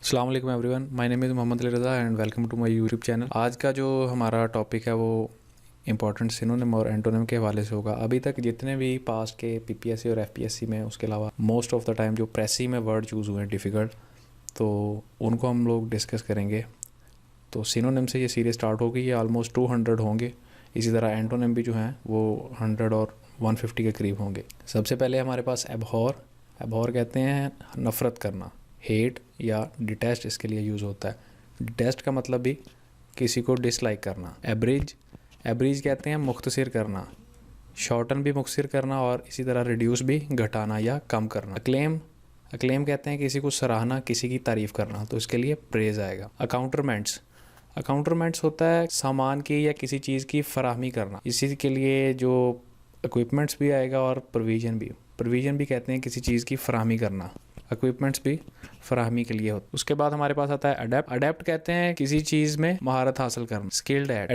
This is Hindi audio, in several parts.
अस्सलाम वालेकुम everyone, my name is Mohammad Ali Raza and welcome to my YouTube channel. आज का जो हमारा टॉपिक है वो इंपॉर्टेंट सिनोनिम और एंटोनिम के हवाले से होगा। अभी तक जितने भी पास्ट के पीपीएससी और एफपीएससी में, उसके अलावा मोस्ट ऑफ द टाइम जो प्रेसी में वर्ड चूज़ हुए हैं डिफ़िकल्ट, तो उनको हम लोग डिस्कस करेंगे। तो सिनोनिम से ये सीरीज स्टार्ट होगी, ये ऑलमोस्ट 200 होंगे। इसी तरह एंटोनिम भी जो हैं वो 100 और 150 के करीब होंगे। सबसे पहले हमारे पास एबहॉर कहते हैं नफ़रत करना, हेट या डिटेस्ट इसके लिए यूज़ होता है। डिटेस्ट का मतलब भी किसी को डिसलाइक करना। एब्रीज कहते हैं मुख्तसर करना, शॉर्टन भी मुख्तसर करना, और इसी तरह रिड्यूस भी घटाना या कम करना। अक्लेम कहते हैं किसी को सराहना, किसी की तारीफ़ करना, तो इसके लिए प्रेज आएगा। अकाउंटरमेंट्स होता है सामान की या किसी चीज़ की फराहमी करना, इसी के लिए जो इक्विपमेंट्स भी आएगा, और प्रोविज़न भी कहते हैं किसी चीज़ की फराहमी करना, इक्विपमेंट्स भी फराहमी के लिए होता है। उसके बाद हमारे पास आता है अडेप्ट कहते हैं किसी चीज़ में महारत हासिल करना। स्किल्ड है।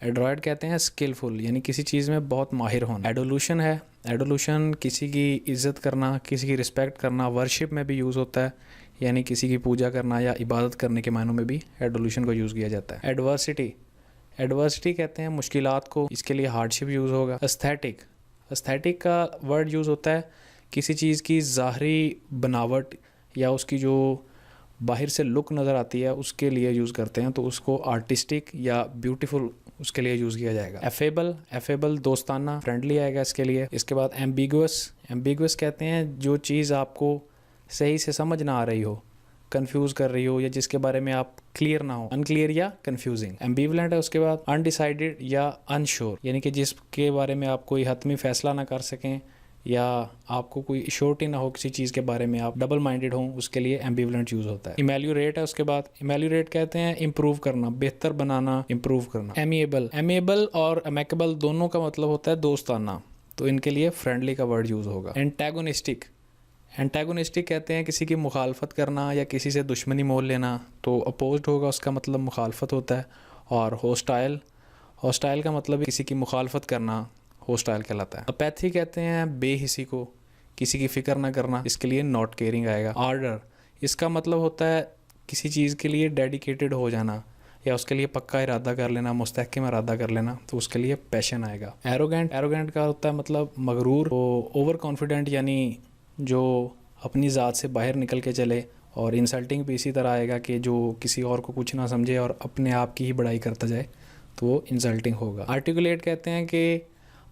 एड्रॉयड कहते हैं स्किलफुल, यानी किसी चीज़ में बहुत माहिर होना। एडोल्यूशन किसी की इज़्ज़त करना, किसी की रिस्पेक्ट करना। वर्शिप में भी यूज़ होता है, यानी किसी की पूजा करना या इबादत करने के मायनों में भी एडोल्यूशन को यूज़ किया जाता है। एडवर्सिटी कहते हैं मुश्किलात को, इसके लिए हार्डशिप यूज़ होगा। एस्थेटिक का वर्ड यूज़ होता है किसी चीज़ की ज़ाहरी बनावट या उसकी जो बाहर से लुक नज़र आती है उसके लिए यूज़ करते हैं, तो उसको आर्टिस्टिक या ब्यूटीफुल उसके लिए यूज़ किया जाएगा। एफेबल दोस्ताना, फ्रेंडली आएगा इसके लिए। इसके बाद एम्बिगुअस कहते हैं जो चीज़ आपको सही से समझ ना आ रही हो, कंफ्यूज कर रही हो, या जिसके बारे में आप क्लियर ना हो, अनक्लियर या कंफ्यूजिंग। एम्बिवलेंट है उसके बाद। अनडिसाइडेड या अनश्योर, यानी कि जिसके बारे में आप कोई हतमी फैसला ना कर सकें या आपको कोई श्योरिटी ना हो किसी चीज़ के बारे में, आप डबल माइंडेड हो, उसके लिए एम्बिवलेंट यूज़ होता है। इमेल्यूरेट है उसके बाद। इमेल्यूरेट कहते हैं इम्प्रूव करना, बेहतर बनाना, इम्प्रूव करना। एमिएबल और अमेकेबल दोनों का मतलब होता है दोस्ताना, तो इनके लिए फ्रेंडली का वर्ड यूज़ होगा। एंटागोनिस्टिक कहते हैं किसी की मुखालफत करना या किसी से दुश्मनी मोल लेना, तो अपोज्ड होगा, उसका मतलब मुखालफत होता है। और होस्टाइल का मतलब किसी की मुखालफत करना, होस्टाइल कहलाता है। अपैथी कहते हैं बेहिसी को, किसी की फ़िक्र ना करना, इसके लिए नॉट केयरिंग आएगा। आर्डर, इसका मतलब होता है किसी चीज़ के लिए डेडिकेटेड हो जाना या उसके लिए पक्का इरादा कर लेना, मुस्तहकम इरादा कर लेना, तो उसके लिए पैशन आएगा। एरोगेंट का होता है मतलब मगरूर, ओवर कॉन्फिडेंट यानी जो अपनी ज़ात से बाहर निकल के चले। और इंसल्टिंग भी इसी तरह आएगा कि जो किसी और को कुछ ना समझे और अपने आप की ही बड़ाई करता जाए, तो वो इंसल्टिंग होगा। आर्टिकुलेट कहते हैं कि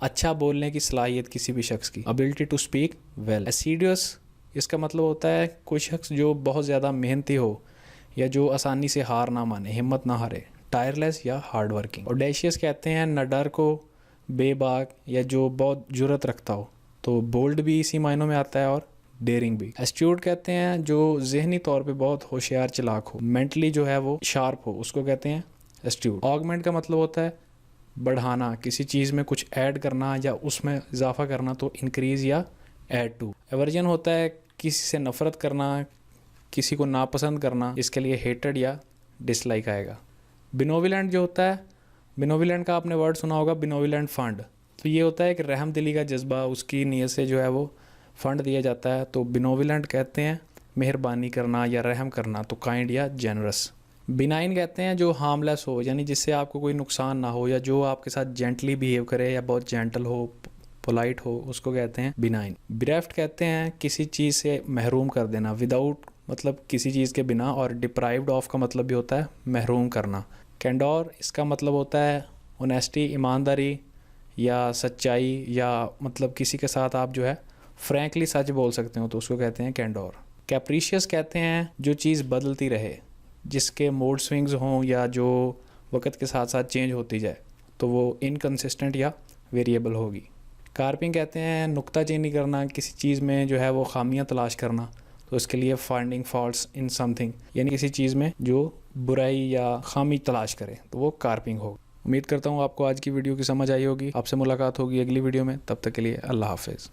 अच्छा बोलने की सलाहियत किसी भी शख्स की, एबिलिटी टू स्पीक वेल। एसिडियस, इसका मतलब होता है कोई शख्स जो बहुत ज़्यादा मेहनती हो या जो आसानी से हार ना माने, हिम्मत ना हारे। टायरलेस या हार्ड वर्किंग। ऑडेशियस कहते हैं नडर को, बेबाक या जो बहुत जुर्रत रखता हो, तो बोल्ड भी इसी मायनों में आता है, और डेयरिंग भी। एस्ट्यूट कहते हैं जो जहनी तौर पे बहुत होशियार चालाक हो, मेंटली जो है वो शार्प हो, उसको कहते हैं एस्ट्यूट। ऑगमेंट का मतलब होता है बढ़ाना, किसी चीज़ में कुछ ऐड करना या उसमें इजाफा करना, तो इंक्रीज़ या ऐड टू। एवर्जन होता है किसी से नफ़रत करना, किसी को नापसंद करना, इसके लिए हेटेड या डिसलाइक आएगा। बिनोविलेंट जो होता है, बिनोविलेंट का आपने वर्ड सुना होगा, बिनोविलेंट फंड, तो ये होता है कि रहम दिली का जज्बा, उसकी नीयत से जो है वो फ़ंड दिया जाता है, तो बिनोविलेंट कहते हैं मेहरबानी करना या रहम करना, तो काइंड या जेनरस। बिनाइन कहते हैं जो हार्मलेस हो, यानी जिससे आपको कोई नुकसान ना हो, या जो आपके साथ जेंटली बिहेव करे या बहुत जेंटल हो, पोलाइट हो, उसको कहते हैं बिनाइन। बिरेफ्ट कहते हैं किसी चीज़ से महरूम कर देना, विदाउट मतलब किसी चीज़ के बिना, और डिप्राइव्ड ऑफ का मतलब भी होता है महरूम करना। कैंडोर, इसका मतलब होता है ऑनेस्टी, ईमानदारी या सच्चाई, या मतलब किसी के साथ आप जो है फ्रैंकली सच बोल सकते हो, तो उसको कहते हैं कैंडोर। कैप्रीशियस कहते हैं जो चीज़ बदलती रहे, जिसके मूड स्विंग्स हों या जो वक्त के साथ साथ चेंज होती जाए, तो वो इनकंसिस्टेंट या वेरिएबल होगी। कार्पिंग कहते हैं नुक्ताचीनी करना, किसी चीज़ में जो है वो खामियां तलाश करना, तो इसके लिए फाइंडिंग फॉल्ट्स इन समथिंग, यानी किसी चीज़ में जो बुराई या खामी तलाश करे, तो वो कार्पिंग होगा। उम्मीद करता हूँ आपको आज की वीडियो की समझ आई होगी। आपसे मुलाकात होगी अगली वीडियो में, तब तक के लिए अल्लाह हाफिज़।